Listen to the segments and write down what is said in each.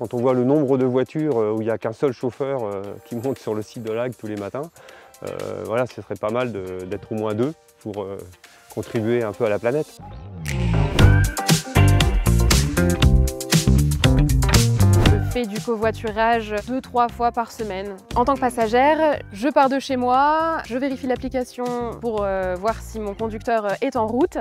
Quand on voit le nombre de voitures où il n'y a qu'un seul chauffeur qui monte sur le site de l'AG tous les matins, voilà, ce serait pas mal d'être au moins 2 pour contribuer un peu à la planète. Je fais du covoiturage 2-3 fois par semaine. En tant que passagère, je pars de chez moi, je vérifie l'application pour voir si mon conducteur est en route.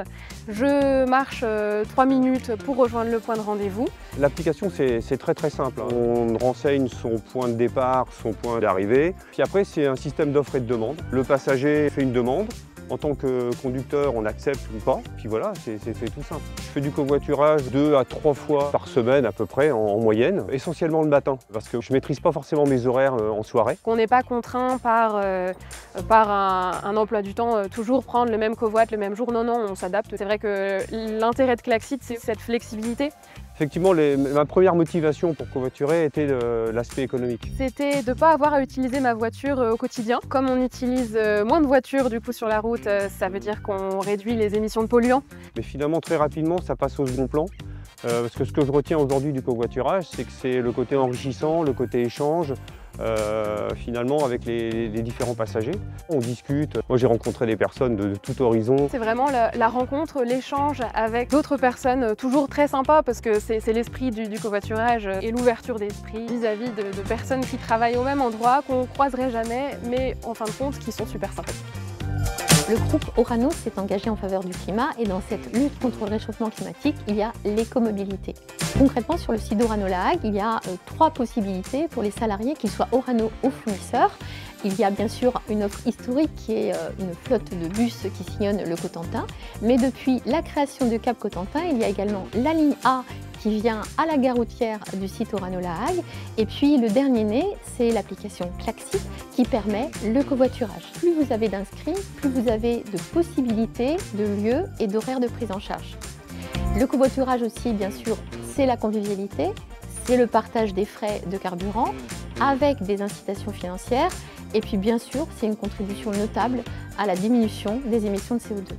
Je marche 3 minutes pour rejoindre le point de rendez-vous. L'application, c'est très simple. On renseigne son point de départ, son point d'arrivée. Puis après, c'est un système d'offre et de demande. Le passager fait une demande. En tant que conducteur, on accepte ou pas, puis voilà, c'est tout simple. Je fais du covoiturage 2 à 3 fois par semaine à peu près, en moyenne, essentiellement le matin, parce que je ne maîtrise pas forcément mes horaires en soirée. Qu'on n'est pas contraint par un emploi du temps, toujours prendre le même covoit le même jour, non, on s'adapte. C'est vrai que l'intérêt de Klaxit, c'est cette flexibilité. Effectivement, ma première motivation pour covoiturer était l'aspect économique. C'était de ne pas avoir à utiliser ma voiture au quotidien. Comme on utilise moins de voitures du coup sur la route, ça veut dire qu'on réduit les émissions de polluants. Mais finalement, très rapidement, ça passe au second plan. Parce que ce que je retiens aujourd'hui du covoiturage, c'est que c'est le côté enrichissant, le côté échange, finalement avec les différents passagers. On discute, moi j'ai rencontré des personnes de tout horizon. C'est vraiment la rencontre, l'échange avec d'autres personnes, toujours très sympa parce que c'est l'esprit du covoiturage et l'ouverture d'esprit vis-à-vis de personnes qui travaillent au même endroit, qu'on ne croiserait jamais, mais en fin de compte qui sont super sympathiques. Le groupe Orano s'est engagé en faveur du climat et dans cette lutte contre le réchauffement climatique, il y a l'écomobilité. Concrètement, sur le site d'Orano-La Hague, il y a 3 possibilités pour les salariés, qu'ils soient Orano ou fournisseurs. Il y a bien sûr une offre historique qui est une flotte de bus qui sillonne le Cotentin. Mais depuis la création de Cap Cotentin, il y a également la ligne A qui vient à la gare routière du site Orano-La Hague. Et puis le dernier né, c'est l'application Klaxit qui permet le covoiturage. Plus vous avez d'inscrits, plus vous avez de possibilités, de lieux et d'horaires de prise en charge. Le covoiturage aussi, bien sûr, c'est la convivialité, c'est le partage des frais de carburant avec des incitations financières. Et puis bien sûr, c'est une contribution notable à la diminution des émissions de CO2.